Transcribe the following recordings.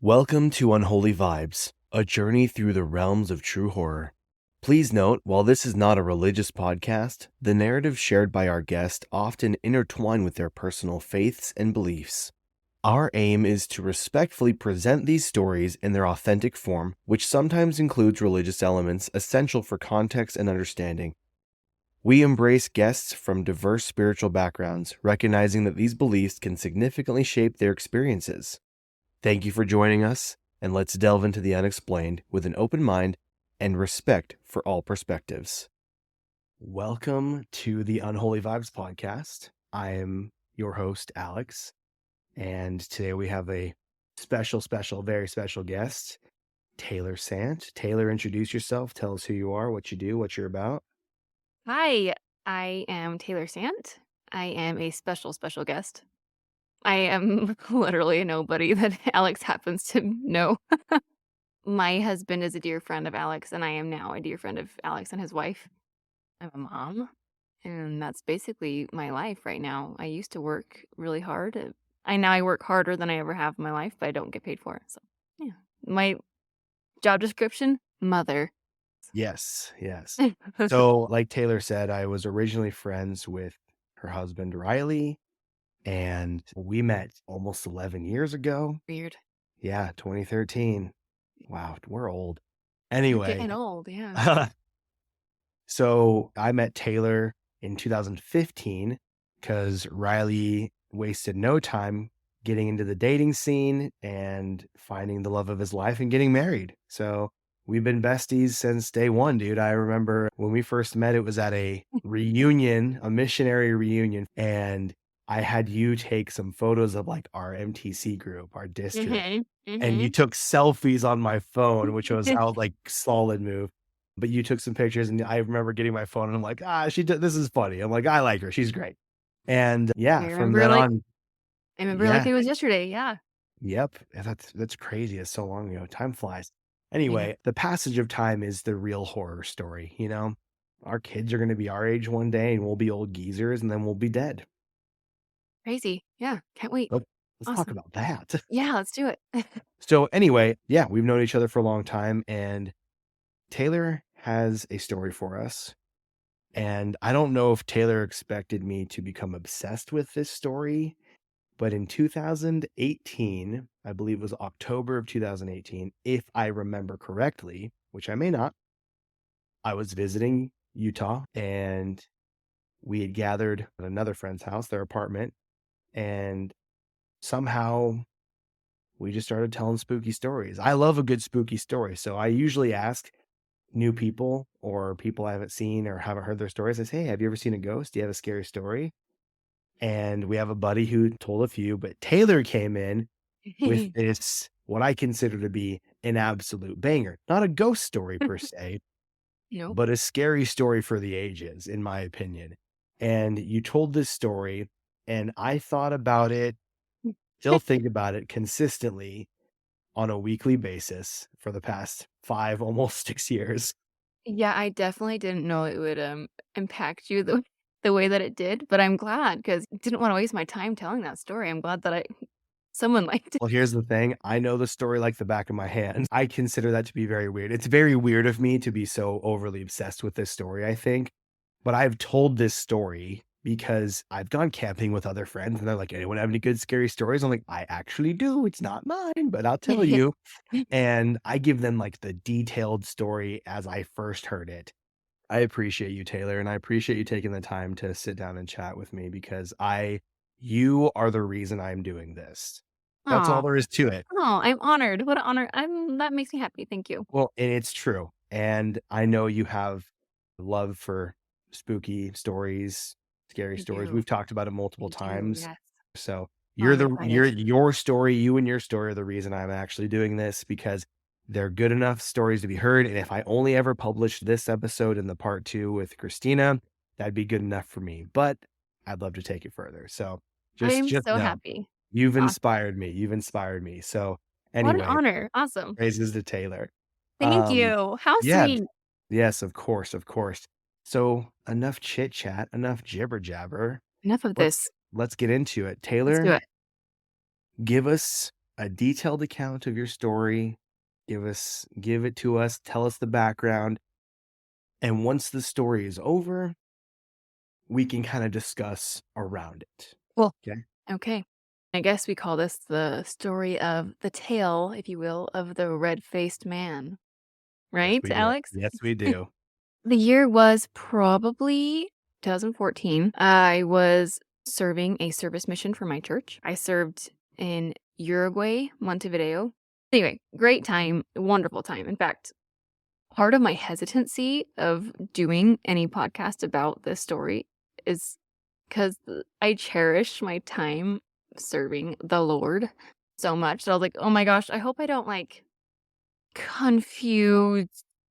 Welcome to Unholy Vibes, a journey through the realms of true horror. Please note, while this is not a religious podcast, the narratives shared by our guests often intertwine with their personal faiths and beliefs. Our aim is to respectfully present these stories in their authentic form, which sometimes includes religious elements essential for context and understanding. We embrace guests from diverse spiritual backgrounds, recognizing that these beliefs can significantly shape their experiences. Thank you for joining us, and let's delve into the unexplained with an open mind and respect for all perspectives. Welcome to the Unholy Vibes Podcast. I am your host, Alex, and today we have a very special guest, Tayler Sant. Tayler, introduce yourself. Tell us who you are, what you do, what you're about. Hi, I am Tayler Sant. I am a special guest. I am literally a nobody that Alex happens to know. My husband is a dear friend of Alex, and I am now a dear friend of Alex and his wife. I'm a mom, and that's basically my life right now. I used to work really hard. I work harder than I ever have in my life, but I don't get paid for it. So, yeah. My job description, mother. Yes. So, like Tayler said, I was originally friends with her husband, Riley, and we met almost 11 years ago. Weird. Yeah, 2013. Wow, we're old. You're Anyway, getting old, yeah. so I met Tayler in 2015 because Riley wasted no time getting into the dating scene and finding the love of his life and getting married. So we've been besties since day one, dude. I remember when we first met, it was at a reunion, a missionary reunion, and I had you take some photos of like our MTC group, our district, Mhm, and you mhm. took selfies on my phone, which was I was like solid move. But you took some pictures, and I remember getting my phone, and I'm like, this is funny. I'm like, I like her, she's great. And I yeah, from remember then like on, I remember like yeah, it was yesterday, yeah. yep, that's crazy. It's so long ago. Time flies. I know. Anyway, the passage of time is the real horror story. You know, our kids are going to be our age one day, and we'll be old geezers, and then we'll be dead. Crazy. Yeah, can't wait. But let's talk Awesome. about that. Yeah, let's do it. So anyway, yeah, we've known each other for a long time, and Tayler has a story for us. And I don't know if Tayler expected me to become obsessed with this story, but in 2018, I believe it was October of 2018, if I remember correctly, which I may not, I was visiting Utah and we had gathered at another friend's house, their apartment, and somehow we just started telling spooky stories. I love a good spooky story. So I usually ask new people or people I haven't seen or haven't heard their stories. I say, hey, have you ever seen a ghost? Do you have a scary story? And we have a buddy who told a few, but Tayler came in with this, what I consider to be an absolute banger. Not a ghost story per se, Nope. but a scary story for the ages, in my opinion. And you told this story, and I thought about it, still think about it consistently on a weekly basis for the past 5, almost 6 years. Yeah, I definitely didn't know it would, impact you the way that it did, but I'm glad because I didn't wanna waste my time telling that story. I'm glad that I someone liked it. Well, here's the thing. I know the story like the back of my hand. I consider that to be very weird. It's very weird of me to be so overly obsessed with this story, I think. But I've told this story because I've gone camping with other friends and they're like, anyone have any good scary stories? I'm like, I actually do. It's not mine, but I'll tell you. And I give them like the detailed story as I first heard it. I appreciate you, Tayler, and I appreciate you taking the time to sit down and chat with me because you are the reason I'm doing this. That's all Aw. there is to it. Oh, I'm honored. What an honor. That makes me happy. Thank you. Well, and it's true. And I know you have love for spooky stories, scary I stories. do. We've talked about it multiple I do, times. yes. So Oh, I'm excited. your story, you and your story are the reason I'm actually doing this because they're good enough stories to be heard. And if I only ever published this episode in the part 2 with Christina, that'd be good enough for me. But I'd love to take it further. So I'm just so know happy. you've Awesome. inspired me. You've inspired me. So What an anyway, honor. Awesome. praises to Tayler. Thank Um, you. How yeah, sweet. yes, of course, of course. So enough chit chat, enough jibber jabber. Enough of Let's this. let's get into it. Let's do Taylor, it. give us a detailed account of your story. Give it to us, tell us the background. And once the story is over, we can kind of discuss around it. Well, Okay. okay. I guess we call this the story of the tale, if you will, of the red-faced man. Yes, Right, we do. Alex? Yes, we do. The year was probably 2014. I was serving a service mission for my church. I served in Uruguay, Montevideo. Anyway, great time, wonderful time. In fact, part of my hesitancy of doing any podcast about this story is because I cherish my time serving the Lord so much that I was like, oh my gosh, I hope I don't like confuse.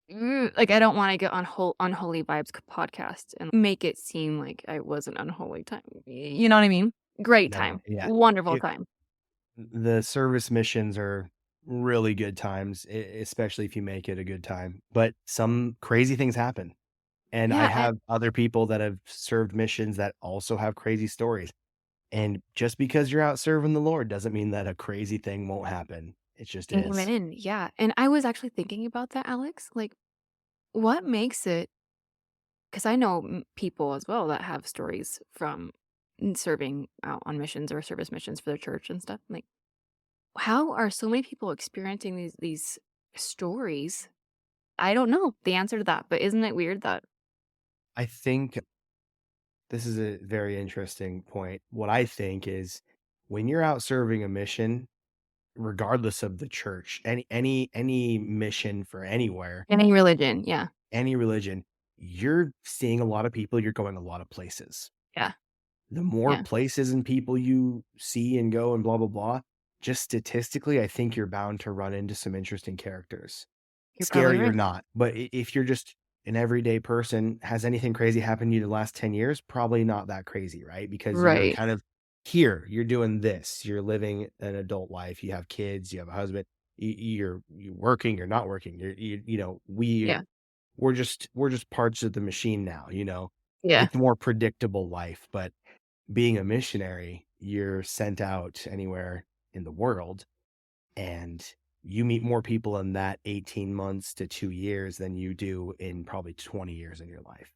Like, I don't want to get on Unholy Vibes podcast and make it seem like I was an unholy time. You know what I mean? Great No, time. yeah. Wonderful time. The service missions are really good times, especially if you make it a good time. But some crazy things happen. And I Yeah. have other people that have served missions that also have crazy stories. And just because you're out serving the Lord doesn't mean that a crazy thing won't happen. It just is. Amen. Yeah. And I was actually thinking about that, Alex. Like, what makes it? Because I know people as well that have stories from serving out on missions or service missions for their church and stuff. Like, how are so many people experiencing these stories? I don't know the answer to that, but isn't it weird that I think this is a very interesting point. What I think is when you're out serving a mission, regardless of the church, any mission for anywhere, any religion? Yeah, any religion, you're seeing a lot of people, you're going a lot of places. yeah, The more yeah. places and people you see and go and blah blah blah, just statistically, I think you're bound to run into some interesting characters. You're probably Scary or right. not, but if you're just an everyday person, has anything crazy happened to you the last 10 years? Probably not that crazy, right? Because you're Right. kind of here, you're doing this, you're living an adult life, you have kids, you have a husband, you're working, you're not working, you know, Yeah. we're just parts of the machine now, you know. Yeah. It's more predictable life, but being a missionary, you're sent out anywhere in the world and you meet more people in that 18 months to 2 years than you do in probably 20 years in your life.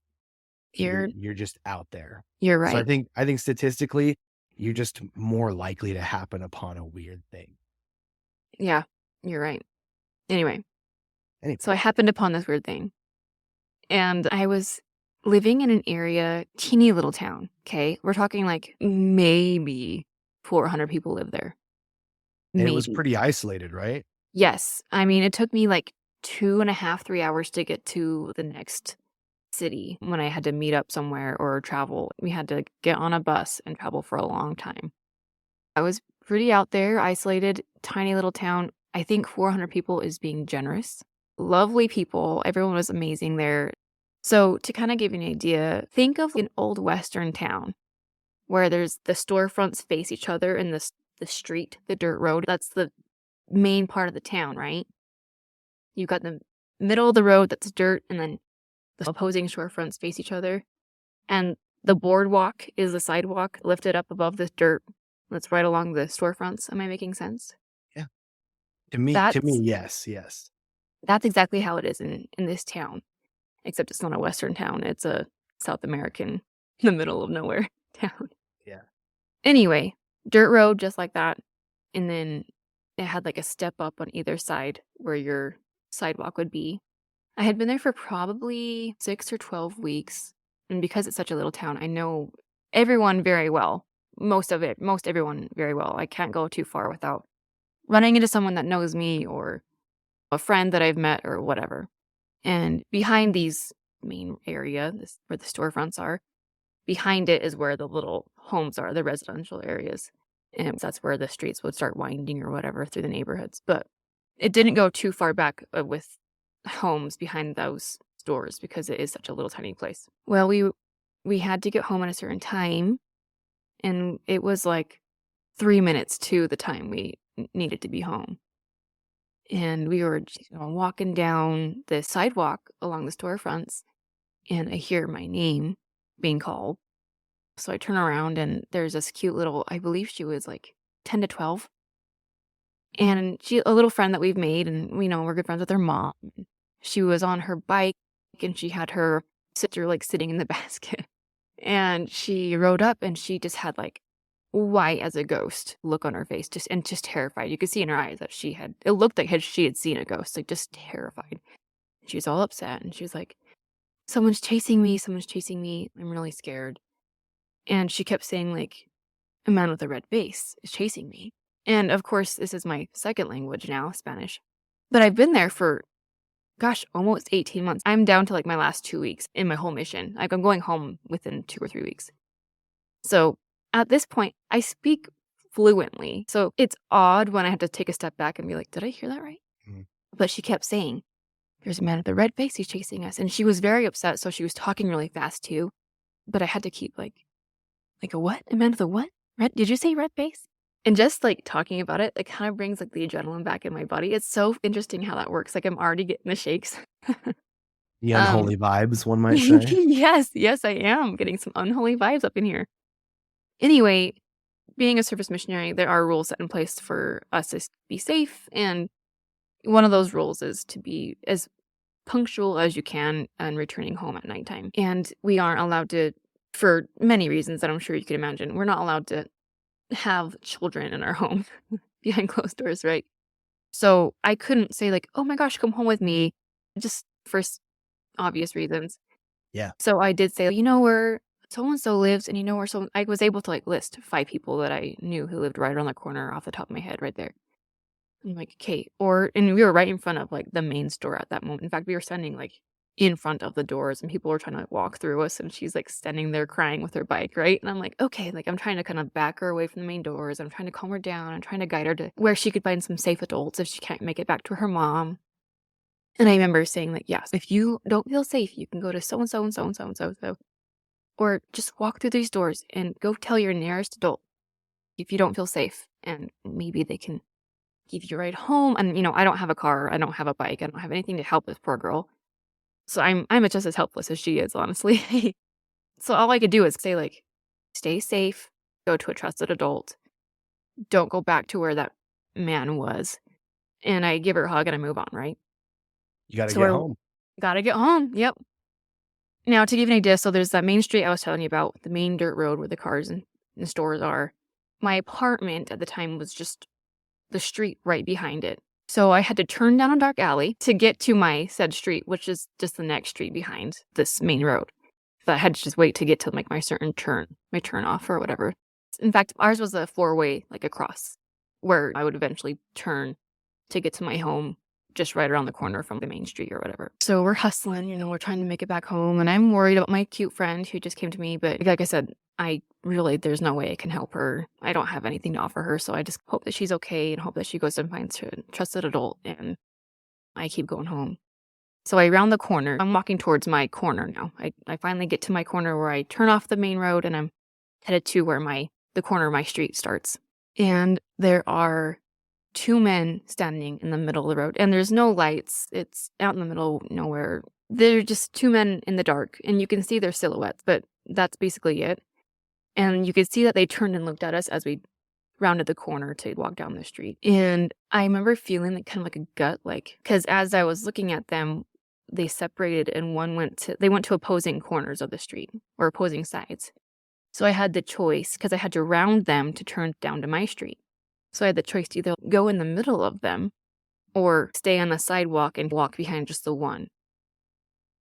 You're You're just out there. you're So right. I think statistically, you're just more likely to happen upon a weird thing. Yeah, you're right. Anyway, so I Anyway, happened upon this weird thing, and I was living in an area, teeny little town. Okay, we're talking like maybe 400 people live there. and it was Maybe. pretty isolated, right? Yes. I mean, it took me like 2.5, 3 hours to get to the next city when I had to meet up somewhere or travel. We had to get on a bus and travel for a long time. I was pretty out there, isolated, tiny little town. I think 400 people is being generous. Lovely people. Everyone was amazing there. So, to kind of give you an idea, think of an old Western town where there's the storefronts face each other and the street, the dirt road. That's the main part of the town, right? You've got the middle of the road that's dirt, and then the opposing storefronts face each other. And the boardwalk is the sidewalk lifted up above the dirt that's right along the storefronts. Am I making sense? Yeah. To me, That's yes, yes. that's exactly how it is in this town, except it's not a Western town. It's a South American, in the middle of nowhere town. Yeah. Anyway, dirt road just like that, and then it had like a step up on either side where your sidewalk would be. I had been there for probably 6 or 12 weeks, and because it's such a little town, I know everyone very well. Most everyone very well. I can't go too far without running into someone that knows me or a friend that I've met or whatever. And behind these main area, this where the storefronts are, behind it is where the little homes are, the residential areas. And that's where the streets would start winding or whatever through the neighborhoods. But it didn't go too far back with homes behind those stores because it is such a little tiny place. Well, we had to get home at a certain time, and it was like 3 minutes to the time we needed to be home. And we were walking down the sidewalk along the storefronts, and I hear my name being called. So I turn around, and there's this cute little, I believe she was like 10 to 12, And a little friend that we've made, and we know we're good friends with her mom. She was on her bike, and she had her sister like sitting in the basket. And she rode up, and she just had like white as a ghost look on her face, just terrified. You could see in her eyes that it looked like she had seen a ghost, like just terrified. She was all upset, and she was like, someone's chasing me, I'm really scared. And she kept saying like, a man with a red face is chasing me. And of course, this is my second language now, Spanish. But I've been there for, gosh, almost 18 months. I'm down to like my last 2 weeks in my whole mission. Like I'm going home within 2 or 3 weeks. So at this point, I speak fluently. So it's odd when I have to take a step back and be like, did I hear that right? Mm-hmm. But she kept saying, there's a man with a red face, he's chasing us. And she was very upset, so she was talking really fast too. But I had to keep like a what? A man with a what? Red? Did you say red face? And just like talking about it, it kind of brings like the adrenaline back in my body. It's so interesting how that works. Like I'm already getting the shakes. The unholy vibes, one might say. Yes, I am getting some unholy vibes up in here. Anyway, being a service missionary, there are rules set in place for us to be safe. And one of those rules is to be as punctual as you can and returning home at nighttime. And we aren't allowed to, for many reasons that I'm sure you can imagine, we're not allowed to have children in our home behind closed doors, right? So I couldn't say like, oh my gosh, come home with me, just for obvious reasons. Yeah. So I did say, you know where so-and-so lives, and you know where I was able to like list 5 people that I knew who lived right around the corner off the top of my head right there. I'm like, okay. And we were right in front of like the main store at that moment. In fact, we were standing like in front of the doors, and people were trying to like, walk through us, and she's like standing there crying with her bike, right? And I'm like, okay, like I'm trying to kind of back her away from the main doors. I'm trying to calm her down. I'm trying to guide her to where she could find some safe adults if she can't make it back to her mom. And I remember saying like, yes, if you don't feel safe, you can go to so-and-so and so-and-so and so-and-so. Or just walk through these doors and go tell your nearest adult if you don't feel safe, and maybe they can give you a ride home. And, I don't have a car. I don't have a bike. I don't have anything to help this poor girl. So I'm just as helpless as she is, honestly. So all I could do is say like, stay safe, go to a trusted adult, don't go back to where that man was. And I give her a hug and I move on, right? You got to get home. Got to get home. Yep. Now, to give you an idea, so there's that main street I was telling you about, the main dirt road where the cars and the stores are. My apartment at the time was just the street right behind it. So I had to turn down a dark alley to get to my said street, which is just the next street behind this main road. So I had to just wait to get to like my turn off or whatever. In fact, ours was a 4-way, like across, where I would eventually turn to get to my home just right around the corner from the main street or whatever. So we're hustling, we're trying to make it back home. And I'm worried about my cute friend who just came to me. But like I said, there's no way I can help her. I don't have anything to offer her. So I just hope that she's okay and hope that she goes and finds her trusted adult. And I keep going home. So I round the corner. I'm walking towards my corner now. I finally get to my corner where I turn off the main road and I'm headed to where the corner of my street starts. And there are 2 men standing in the middle of the road, and there's no lights. It's out in the middle of nowhere. They're just 2 men in the dark, and you can see their silhouettes, but that's basically it. And you could see that they turned and looked at us as we rounded the corner to walk down the street. And I remember feeling like kind of like a gut, because as I was looking at them, they separated and they went to opposing corners of the street or opposing sides. So I had the choice, because I had to round them to turn down to my street. So I had the choice to either go in the middle of them or stay on the sidewalk and walk behind just the one.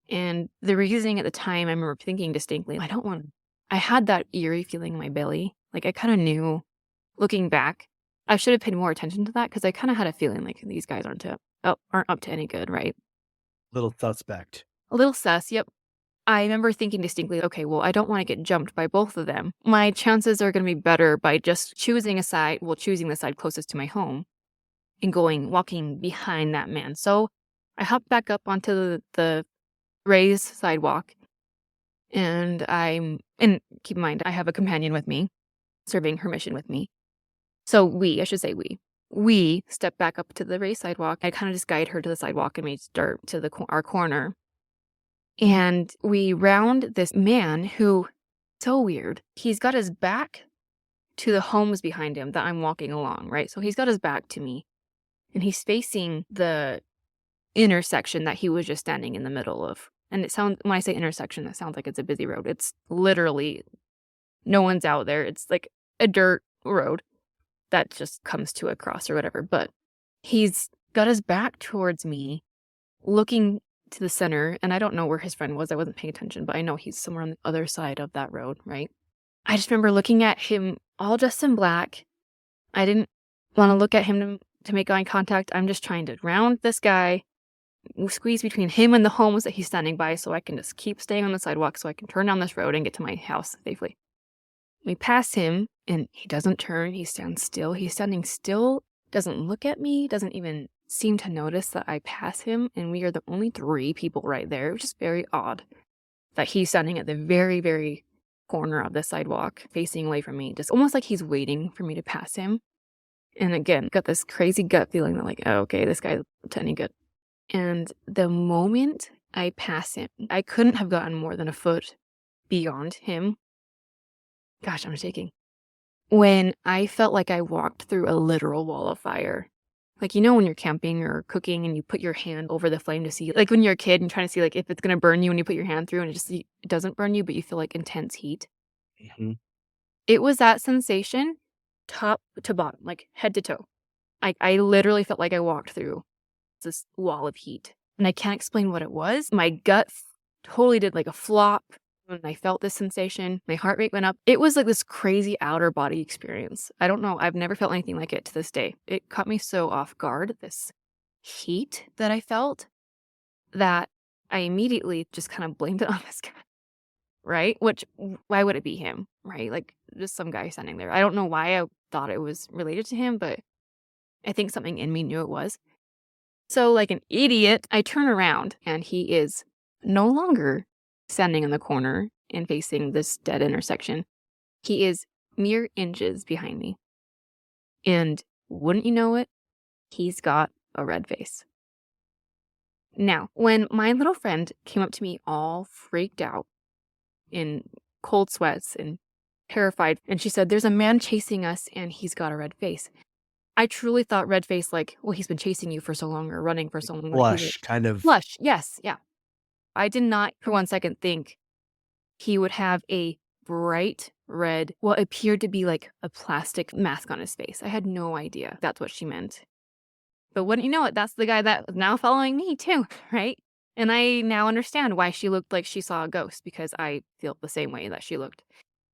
And the reasoning at the time, I remember thinking distinctly, I had that eerie feeling in my belly. Like I kind of knew, looking back, I should have paid more attention to that, because I kind of had a feeling like these guys aren't up to any good, right? Little suspect. A little sus, yep. I remember thinking distinctly, okay, well, I don't want to get jumped by both of them. My chances are going to be better by just choosing the side closest to my home and walking behind that man. So I hopped back up onto the raised sidewalk, and keep in mind, I have a companion with me, serving her mission with me. So we step back up to the raised sidewalk. I kind of just guide her to the sidewalk, and we start to our corner. And we round this man who, so weird, he's got his back to the homes behind him that I'm walking along, right? So he's got his back to me. and he's facing the intersection that he was just standing in the middle of. And when I say intersection, it sounds like it's a busy road. It's literally no one's out there. It's like a dirt road that just comes to a cross or whatever. But he's got his back towards me, looking to the center. And I don't know where his friend was. I wasn't paying attention, but I know he's somewhere on the other side of that road, right? I just remember looking at him all dressed in black. I didn't want to look at him to make eye contact. I'm just trying to round this guy, squeeze between him and the homes that he's standing by so I can just keep staying on the sidewalk so I can turn down this road and get to my house safely. We pass him and he doesn't turn. He stands still. He's standing still, doesn't look at me, doesn't even seem to notice that I pass him. And we are the only 3 people right there, which is very odd that he's standing at the very, very corner of the sidewalk facing away from me, just almost like he's waiting for me to pass him. And again, got this crazy gut feeling that like, oh, okay, this guy's up to any good. And the moment I pass him, I couldn't have gotten more than a foot beyond him. Gosh, I'm shaking. When I felt like I walked through a literal wall of fire. Like, when you're camping or cooking and you put your hand over the flame to see, like when you're a kid and trying to see like if it's going to burn you and you put your hand through and it doesn't burn you, but you feel like intense heat. Mm-hmm. It was that sensation, top to bottom, like head to toe. I literally felt like I walked through this wall of heat. And I can't explain what it was. My gut totally did like a flop when I felt this sensation. My heart rate went up. It was like this crazy outer body experience. I don't know. I've never felt anything like it to this day. It caught me so off guard, this heat that I felt, that I immediately just kind of blamed it on this guy. Right? Which, why would it be him? Right? Like just some guy standing there. I don't know why I thought it was related to him, but I think something in me knew it was. So like an idiot, I turn around and he is no longer standing in the corner and facing this dead intersection. He is mere inches behind me. And wouldn't you know it, he's got a red face. Now, when my little friend came up to me all freaked out in cold sweats and terrified, and she said, "There's a man chasing us and he's got a red face." I truly thought red face like, well, he's been chasing you for so long or running for so long. Blush, kind of. Blush, yes, yeah. I did not for one second think he would have a bright red, what appeared to be like a plastic mask on his face. I had no idea that's what she meant. But wouldn't you know it, that's the guy that is now following me too, right? And I now understand why she looked like she saw a ghost, because I feel the same way that she looked.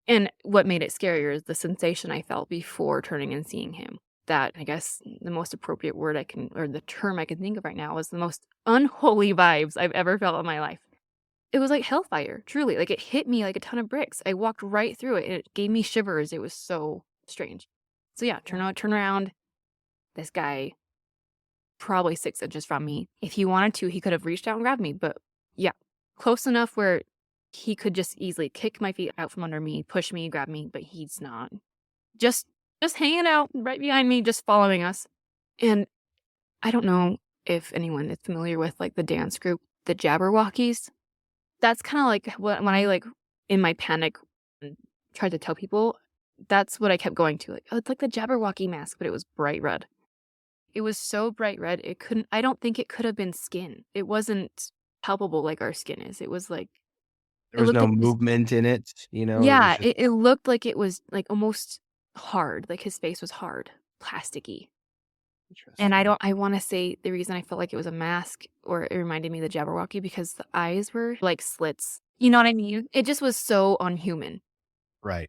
And what made it scarier is the sensation I felt before turning and seeing him. That, I guess, the most appropriate word or the term I can think of right now is the most unholy vibes I've ever felt in my life. It was like hellfire, truly. Like it hit me like a ton of bricks. I walked right through it and it gave me shivers. It was so strange. So yeah, turn around. This guy, probably 6 inches from me. If he wanted to, he could have reached out and grabbed me. But yeah, close enough where he could just easily kick my feet out from under me, push me, grab me, but he's not. Just hanging out right behind me, just following us. And I don't know if anyone is familiar with like the dance group, the Jabberwockies. That's kind of like when I like in my panic tried to tell people, that's what I kept going to. Like, oh, it's like the Jabberwocky mask, but it was bright red. It was so bright red, I don't think it could have been skin. It wasn't palpable like our skin is. It was like, There was no movement in it, you know? Yeah, it looked like it was like almost hard. Like his face was hard, plasticky. And I want to say the reason I felt like it was a mask or it reminded me of the Jabberwocky because the eyes were like slits. You know what I mean? It just was so unhuman. Right.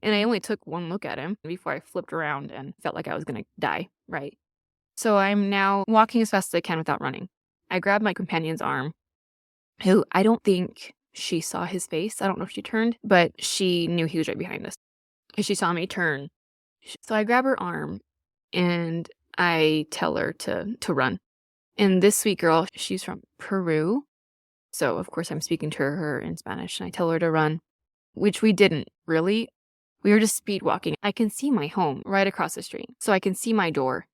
And I only took one look at him before I flipped around and felt like I was going to die, right? So I'm now walking as fast as I can without running. I grabbed my companion's arm, who I don't think she saw his face. I don't know if she turned, but she knew he was right behind us. And she saw me turn. So I grab her arm and I tell her to run. And this sweet girl, she's from Peru. So of course I'm speaking to her in Spanish and I tell her to run, which we didn't really. We were just speed walking. I can see my home right across the street. So I can see my door.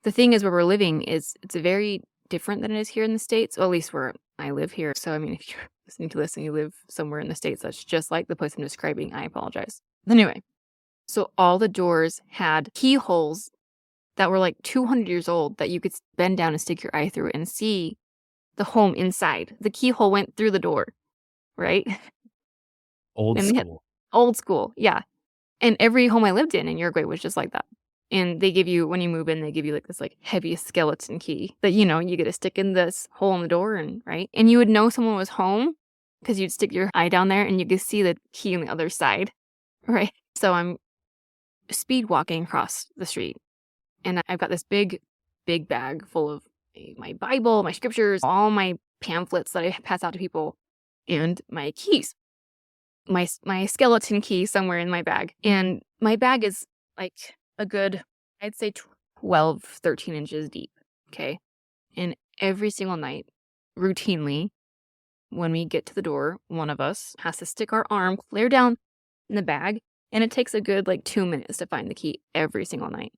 The thing is where we're living it's very different than it is here in the States. Well, at least where I live here. So I mean, if you're listening to this and you live somewhere in the States that's just like the place I'm describing, I apologize. Anyway, so all the doors had keyholes that were like 200 years old that you could bend down and stick your eye through and see the home inside. The keyhole went through the door, right? Old And they had school. old school, yeah. And every home I lived in Uruguay was just like that. And they give you, when you move in, they give you like this like heavy skeleton key that, you know, you get to stick in this hole in the door and, right? And you would know someone was home because you'd stick your eye down there and you could see the key on the other side, right? So I'm speed walking across the street and I've got this big, big bag full of my Bible, my scriptures, all my pamphlets that I pass out to people, and my keys. My skeleton key somewhere in my bag. And my bag is like a good, I'd say 12, 13 inches deep. Okay. And every single night, routinely, when we get to the door, one of us has to stick our arm clear down in the bag. And it takes a good like 2 minutes to find the key every single night.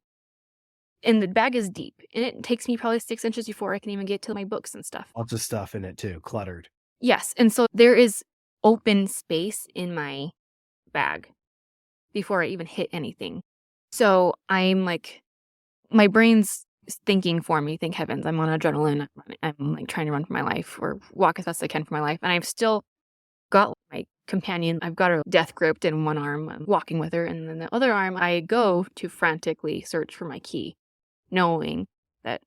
And the bag is deep. And it takes me probably 6 inches before I can even get to my books and stuff. Lots of stuff in it too, cluttered. Yes. And so there is open space in my bag before I even hit anything. So I'm like, my brain's thinking for me, thank heavens, I'm on adrenaline. I'm like trying to run for my life or walk as fast as I can for my life. And I've still got my companion. I've got her death gripped in one arm. I'm walking with her. And then the other arm, I go to frantically search for my key, knowing that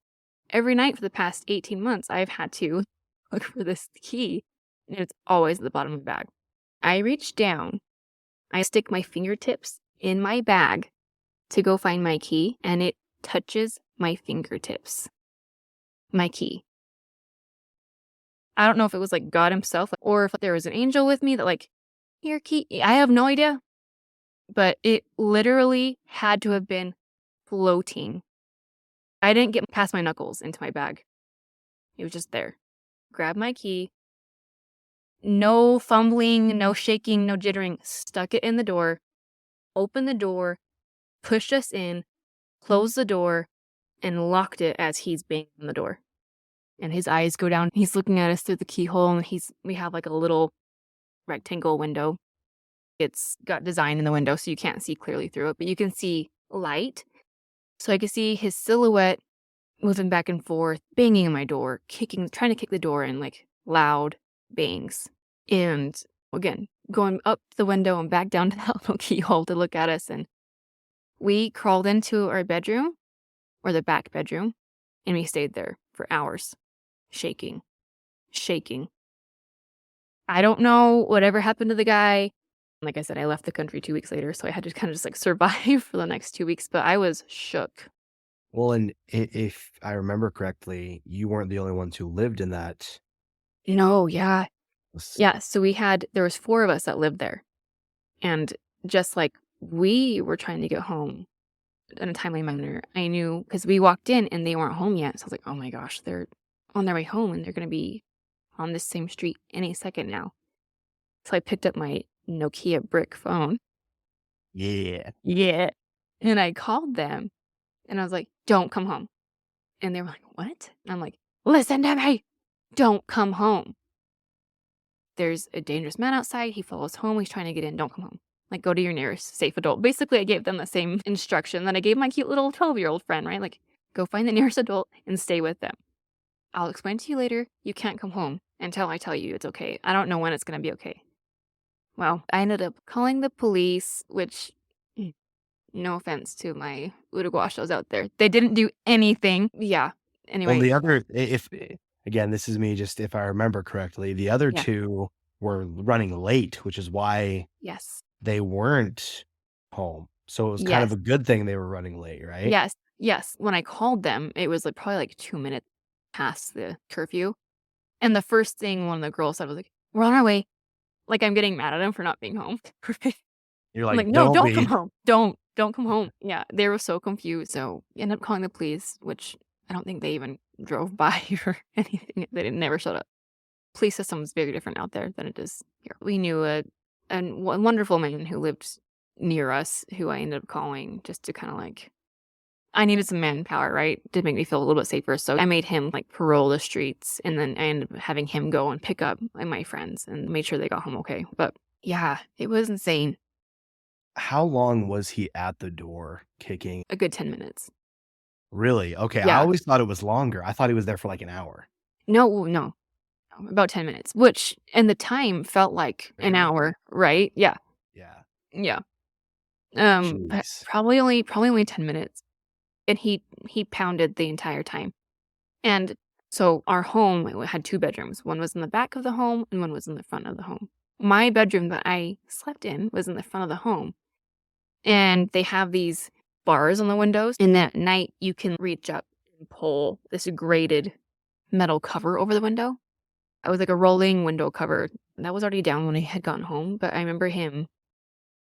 every night for the past 18 months, I've had to look for this key. And it's always at the bottom of the bag. I reach down. I stick my fingertips in my bag to go find my key, and it touches my fingertips. My key. I don't know if it was like God himself or if there was an angel with me that like, your key. I have no idea. But it literally had to have been floating. I didn't get past my knuckles into my bag. It was just there. Grab my key. No fumbling, no shaking, no jittering. Stuck it in the door. Opened the door. Pushed us in. Closed the door. And locked it as he's banging on the door. And his eyes go down. He's looking at us through the keyhole. And we have like a little rectangle window. It's got design in the window, so you can't see clearly through it. But you can see light. So I could see his silhouette moving back and forth, banging on my door, trying to kick the door in, like loud bangs. And again, going up the window and back down to that little keyhole to look at us. And we crawled into our bedroom, or the back bedroom, and we stayed there for hours, shaking. I don't know whatever happened to the guy. Like I said, I left the country 2 weeks later, so I had to kind of just like survive for the next 2 weeks, but I was shook. Well, and if I remember correctly, you weren't the only ones who lived in that. No, yeah. Yeah, so there was 4 of us that lived there. And just like we were trying to get home in a timely manner, I knew, because we walked in and they weren't home yet. So I was like, oh my gosh, they're on their way home and they're going to be on this same street any second now. So I picked up my Nokia brick phone. Yeah. And I called them and I was like, don't come home. And they were like, what? And I'm like, listen to me. Don't come home. There's a dangerous man outside. He follows home. He's trying to get in. Don't come home. Like, go to your nearest safe adult. Basically, I gave them the same instruction that I gave my cute little 12-year-old friend, right? Like, go find the nearest adult and stay with them. I'll explain to you later. You can't come home until I tell you it's okay. I don't know when it's going to be okay. Well, I ended up calling the police, which, no offense to my Uruguayos out there, they didn't do anything. Yeah. Anyway. Well, the other, if again, this is me, just if I remember correctly, the other Yeah. 2 were running late, which is why Yes. they weren't home. So it was kind of a good thing they were running late, right? Yes. When I called them, it was like probably like 2 minutes past the curfew. And the first thing one of the girls said was like, we're on our way. Like, I'm getting mad at them for not being home. You're I'm like, like, no, don't be. come home. Don't come home. Yeah, they were so confused. So I ended up calling the police, which I don't think they even drove by or anything. They never showed up. Police system is very different out there than it is here. We knew a wonderful man who lived near us, who I ended up calling just to kind of like, I needed some manpower, right, to make me feel a little bit safer. So I made him like parole the streets, and then I ended up having him go and pick up my friends and made sure they got home okay. But yeah, it was insane. How long was he at the door kicking? A good 10 minutes. Really? Okay, I Yeah. always thought it was longer. I thought he was there for, like, an hour. No, no, about 10 minutes, which and the time felt like an Very long. hour, right? Yeah. Yeah. Yeah. But Jeez. probably only 10 minutes, and he pounded the entire time. And so our home had 2 bedrooms. One was in the back of the home and one was in the front of the home. My bedroom that I slept in was in the front of the home, and they have these bars on the windows, and at night you can reach up and pull this grated metal cover over the window. It was like a rolling window cover. That was already down when I had gotten home, but I remember him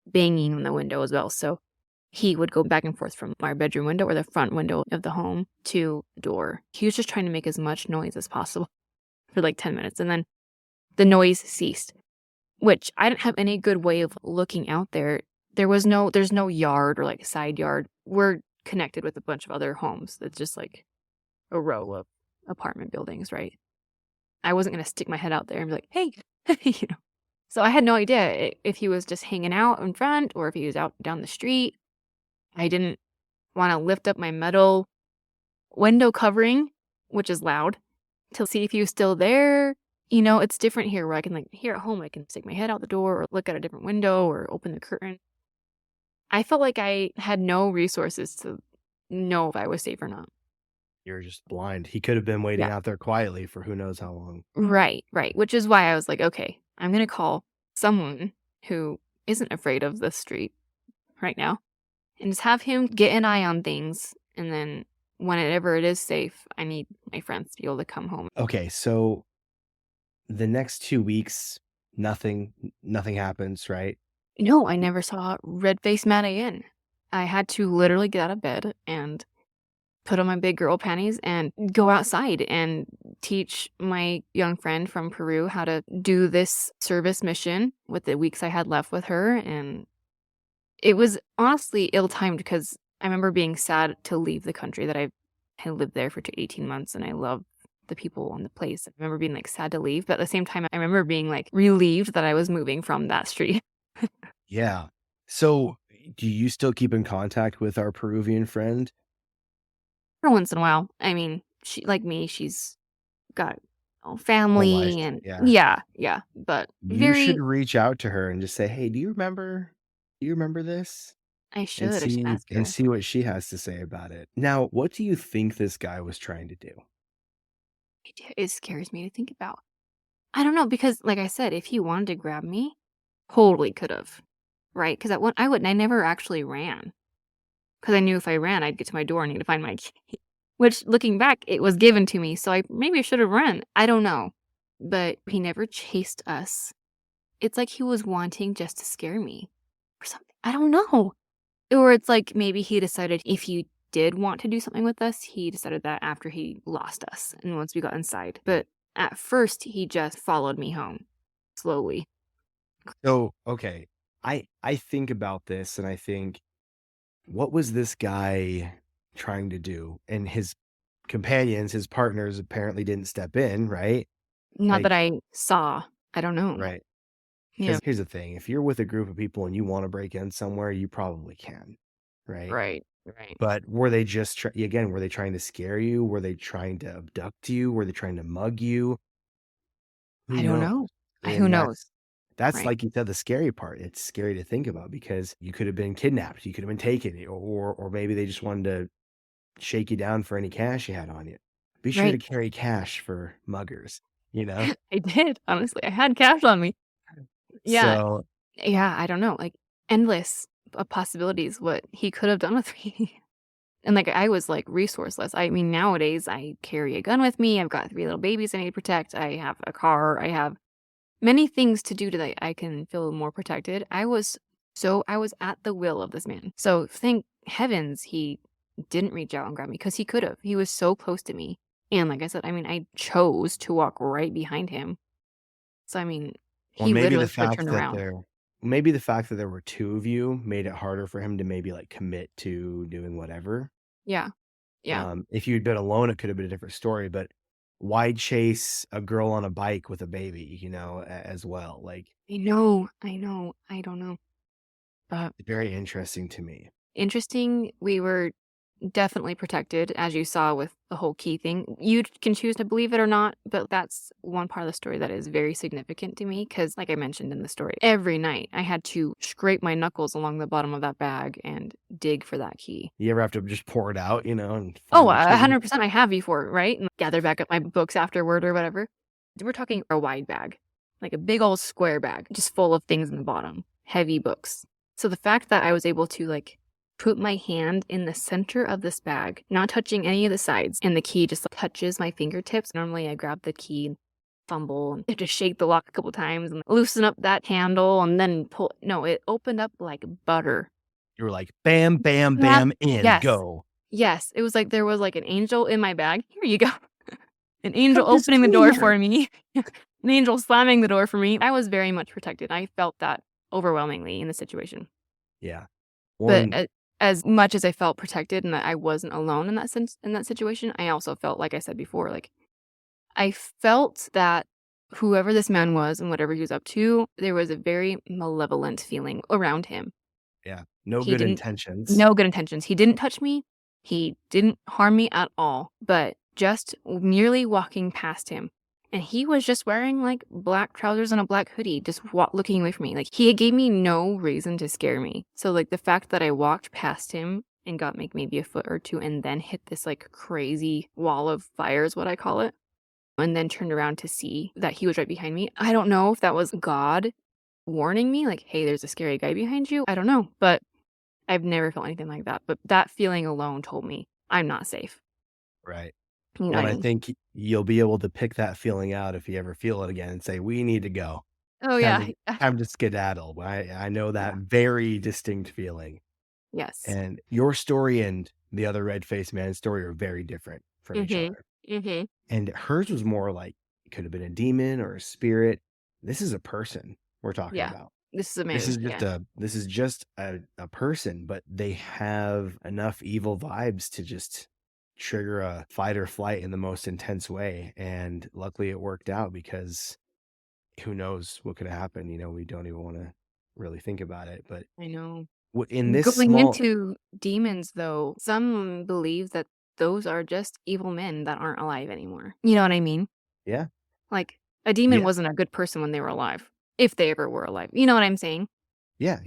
banging on the window as well. So he would go back and forth from our bedroom window or the front window of the home to the door. He was just trying to make as much noise as possible for like 10 minutes. And then the noise ceased, which I didn't have any good way of looking out there. There's no yard or like side yard. We're connected with a bunch of other homes. It's just like a row of apartment buildings, right? I wasn't going to stick my head out there and be like, hey, you know. So I had no idea if he was just hanging out in front or if he was out down the street. I didn't want to lift up my metal window covering, which is loud, to see if he was still there. It's different here where I can, like, here at home, I can stick my head out the door or look at a different window or open the curtain. I felt like I had no resources to know if I was safe or not. You're just blind. He could have been waiting Yeah. out there quietly for who knows how long. Right, right. Which is why I was like, okay, I'm going to call someone who isn't afraid of the street right now and just have him get an eye on things. And then whenever it is safe, I need my friends to be able to come home. Okay, so the next 2 weeks, nothing happens, right? No, I never saw red-faced Matt again. I had to literally get out of bed and put on my big girl panties and go outside and teach my young friend from Peru how to do this service mission with the weeks I had left with her. And it was honestly ill-timed because I remember being sad to leave the country that I had lived there for 18 months and I love the people on the place. I remember being like sad to leave, but at the same time, I remember being like relieved that I was moving from that street. Yeah. So, do you still keep in contact with our Peruvian friend? For once in a while. I mean, she like me, she's got Whole life. family and Yeah. yeah, but You should very reach out to her and just say, "Hey, do you remember this?" I And should see ask her. what she has to say about it. Now, what do you think this guy was trying to do? It scares me to think about. I don't know because like I said, if he wanted to grab me, totally could have. Right? Because I never actually ran. Because I knew if I ran, I'd get to my door and need to find my key. Which looking back, it was given to me, so I maybe I should have run. I don't know. But he never chased us. It's like he was wanting just to scare me or something. I don't know. Or it's like maybe he decided if he did want to do something with us, he decided that after he lost us and once we got inside. But at first, he just followed me home slowly. So, okay, I think about this and I think, what was this guy trying to do? And his companions, his partners apparently didn't step in, right? Not that Like, I saw. I don't know. right. Yeah. Because here's the thing, if you're with a group of people and you want to break in somewhere, you probably can, right? Right. Right. But were they just again, were they trying to scare you? Were they trying to abduct you? Were they trying to mug you? Who I don't knows? know. Who And knows? that's Right. like you said, the scary part. It's scary to think about because you could have been kidnapped, you could have been taken, or maybe they just wanted to shake you down for any cash you had on you. Be sure to Right. carry cash for muggers, you know? I did. Honestly, I had cash on me. Yeah. So, Yeah. I don't know. Like endless possibilities what he could have done with me. And like I was like resourceless. I mean, nowadays I carry a gun with me. I've got 3 little babies I need to protect. I have a car. I have many things to do that I can feel more protected. I was at the will of this man. So thank heavens he didn't reach out and grab me because he could have. He was so close to me. And like I said, I mean, I chose to walk right behind him. So I mean, or he literally could have turned around. maybe the fact that there were 2 of you made it harder for him to maybe, like, commit to doing whatever. Yeah. Yeah. If you'd been alone, it could have been a different story, but why chase a girl on a bike with a baby, as well? Like, I know. I know. I don't know. But very interesting to me. interesting. We were definitely protected, as you saw with the whole key thing. You can choose to believe it or not, but that's one part of the story that is very significant to me because, like I mentioned in the story, every night I had to scrape my knuckles along the bottom of that bag and dig for that key. You ever have to just pour it out, and Oh, find the key? 100% I have before, right? And gather back up my books afterward or whatever. We're talking a wide bag, like a big old square bag, just full of things in the bottom, heavy books. So the fact that I was able to put my hand in the center of this bag, not touching any of the sides, and the key just touches my fingertips. Normally I grab the key and fumble and just shake the lock a couple times and loosen up that handle and then pull. No, it opened up like butter. You were like, bam, bam, Yeah. bam, in, Yes. go. Yes. It was like there was an angel in my bag. Here you go. An angel opening the door for me. An angel slamming the door for me. I was very much protected. I felt that overwhelmingly in the situation. Yeah. But as much as I felt protected and that I wasn't alone in that sense, in that situation, I also felt, like I said before, I felt that whoever this man was and whatever he was up to, there was a very malevolent feeling around him. Yeah. No He good didn't- intentions. No good intentions. He didn't touch me. He didn't harm me at all. But just merely walking past him, and he was just wearing black trousers and a black hoodie, just looking away from me. He gave me no reason to scare me. So the fact that I walked past him and got maybe a foot or two and then hit this crazy wall of fire is what I call it, and then turned around to see that he was right behind me. I don't know if that was God warning me, hey, there's a scary guy behind you. I don't know, but I've never felt anything like that. But that feeling alone told me I'm not safe. Right. You know And what I I mean? think you'll be able to pick that feeling out if you ever feel it again and say, we need to go. Oh, yeah. Time to skedaddle. I know that very distinct feeling. Yes. And your story and the other red-faced man's story are very different from each other. Mm-hmm. And hers was more like it could have been a demon or a spirit. This is a person we're talking Yeah. about. This is a man. This is just a person, but they have enough evil vibes to just trigger a fight or flight in the most intense way. And luckily it worked out because who knows what could have happened. We don't even want to really think about it. But I know. in this Going into demons, though, some believe that those are just evil men that aren't alive anymore. You know what I mean? Yeah. A demon Yeah. wasn't a good person when they were alive, if they ever were alive. You know what I'm saying? Yeah.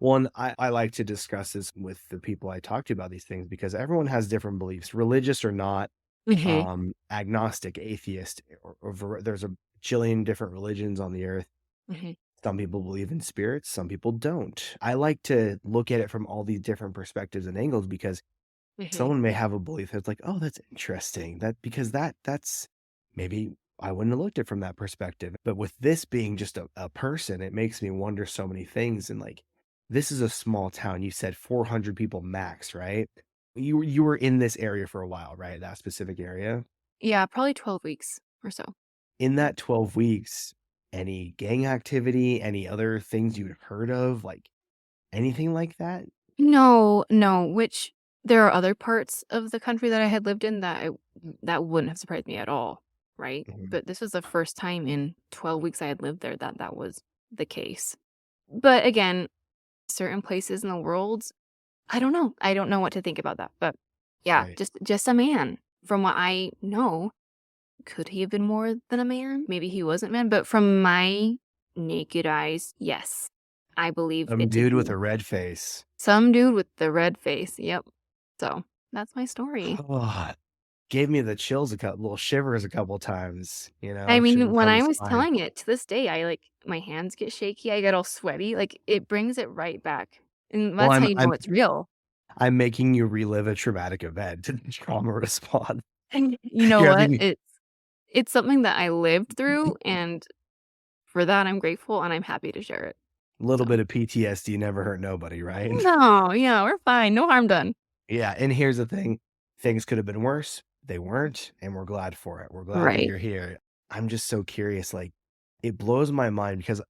Well, and I like to discuss this with the people I talk to about these things because everyone has different beliefs, religious or not, agnostic, atheist, or there's a jillion different religions on the earth. Some people believe in spirits, some people don't. I like to look at it from all these different perspectives and angles because someone may have a belief that's oh, that's interesting. That's maybe I wouldn't have looked at it from that perspective. But with this being just a person, it makes me wonder so many things. And this is a small town. You said 400 people max, right? You were in this area for a while, right? That specific area? Yeah, probably 12 weeks or so. In that 12 weeks, any gang activity, any other things you'd heard of, anything like that? No, which there are other parts of the country that I had lived in that wouldn't have surprised me at all, right? But this was the first time in 12 weeks I had lived there that was the case. But again, certain places in the world, I don't know. I don't know what to think about that. But yeah, Right. just a man. From what I know, could he have been more than a man? Maybe he wasn't a man, but from my naked eyes, yes. I believe Some dude with a red face. Some dude with the red face. Yep. So that's my story. Oh, gave me the chills, little shivers a couple times, I mean, shivers when down I the was spine. telling it to this day, I my hands get shaky. I get all sweaty. It brings it right back. And Well, that's how you know it's real. I'm making you relive a traumatic event to trauma response. And you know You're what? having- It's something that I lived through, and for that I'm grateful and I'm happy to share it. A little bit of PTSD never hurt nobody, right? No, yeah, we're fine. No harm done. Yeah, and here's the thing. Things could have been worse. They weren't, and we're glad for it. We're glad that Right. you're here. I'm just so curious. It blows my mind because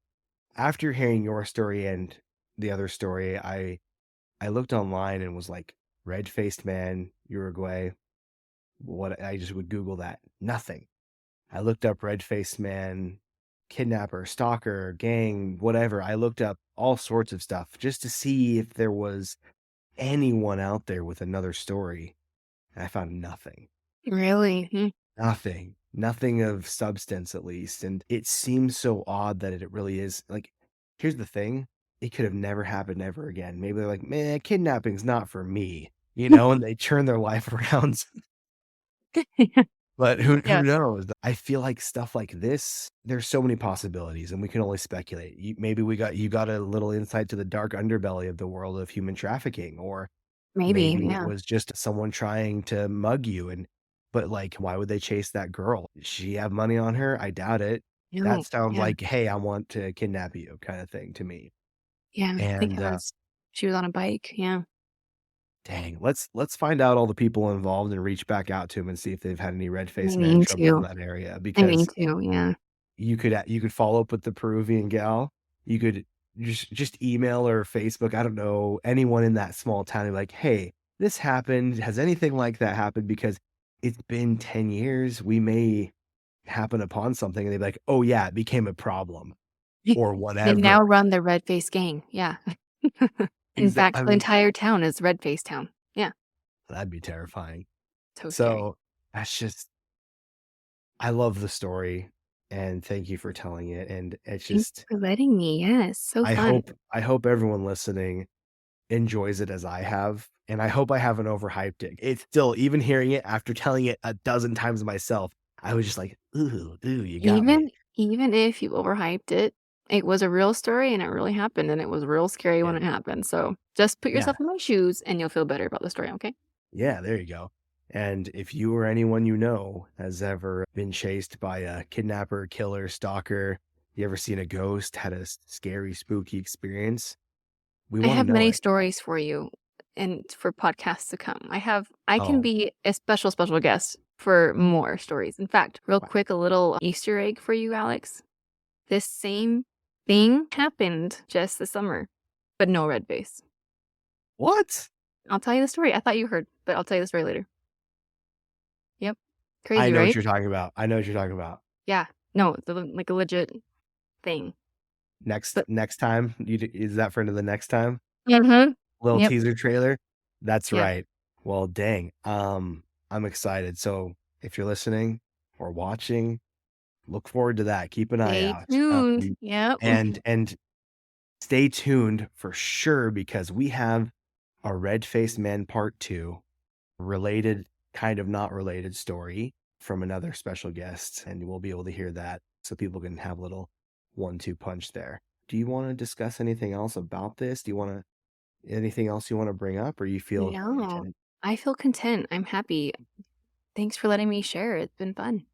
after hearing your story and the other story, I looked online and was red-faced man, Uruguay. What I just would Google that. Nothing. I looked up red-faced man, kidnapper, stalker, gang, whatever. I looked up all sorts of stuff just to see if there was anyone out there with another story. And I found nothing. Really? Nothing of substance, at least. And it seems so odd that it really is. Like, here's the thing, it could have never happened ever again. Maybe they're like, man, kidnapping's not for me, and they turn their life around. But who Yeah, knows? I feel like stuff like this, there's so many possibilities, and we can only speculate. Maybe you got a little insight to the dark underbelly of the world of human trafficking, or maybe, maybe it yeah. was just someone trying to mug you. But like, why would they chase that girl? Does she have money on her? I doubt it. That No, sounds yeah, like, hey, I want to kidnap you kind of thing to me. yeah, I think And it was she was on a bike, yeah. dang, let's find out all the people involved and reach back out to them and see if they've had any I red-faced man mean trouble in to. that area, I mean because to, yeah. you could follow up with the Peruvian gal. You could just email or Facebook, I don't know, anyone in that small town and be like, "Hey, this happened. Has anything like that happened? Because it's been 10 years. We may happen upon something." And they'd be like, "Oh yeah, it became a problem," or They whatever. now run the red face gang, yeah. In fact, I the mean, entire town is red face town. Yeah, that'd be terrifying. so scary. So that's just I love the story, and thank you for telling it. And it's Thank you just for letting me, yes, so fun. I hope everyone listening enjoys it as I have, and I hope I haven't overhyped it. It's still, even hearing it after telling it a dozen times myself, I was just like, ooh, you got me." Even if you overhyped it, it was a real story and it really happened, and it was real scary when Yeah. it happened, so just put Yeah. yourself in my shoes and you'll feel better about the story, okay? Yeah, there you go. And if you or anyone you know has ever been chased by a kidnapper, killer, stalker, you ever seen a ghost, had a scary, spooky experience, we I want to have know many it. stories for you and for podcasts to come. I can Oh, be a special, special guest for more stories. In fact, real wow. quick, a little Easter egg for you, Alex. This same thing happened just this summer, but no red face. What? I'll tell you the story. I thought you heard, but I'll tell you the story later. Yep. I Crazy, know what right? you're talking about. I know what you're talking about. Yeah. No, like a legit thing. But Next time, is that for the next time? mhm. Little Yep. teaser trailer? That's Yeah. right. Well, dang, I'm excited. So if you're listening or watching, look forward to that. Keep an eye Stay out. tuned. Yep. And stay tuned for sure, because we have a Red-Faced Man Part 2, related, kind of not related story from another special guest, and we'll be able to hear that so people can have a little 1-2 punch there. Do you wanna discuss anything else about this? Do you wanna Anything else you wanna bring up, or you feel No. content? I feel content. I'm happy. Thanks for letting me share. It's been fun.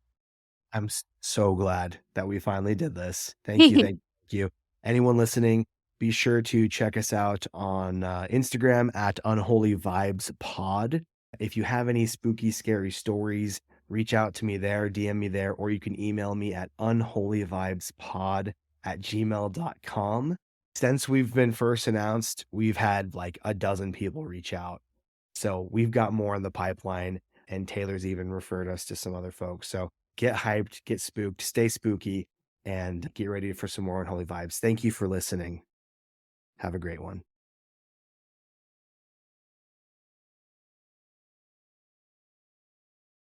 I'm so glad that we finally did this. Thank you, thank you. Anyone listening, be sure to check us out on Instagram at Unholy Vibes Pod. If you have any spooky, scary stories, reach out to me there, DM me there, or you can email me at unholyvibespod@gmail.com. Since we've been first announced, we've had like a dozen people reach out. So we've got more in the pipeline, and Taylor's even referred us to some other folks. So get hyped, get spooked, stay spooky, and get ready for some more unholy vibes. Thank you for listening. Have a great one.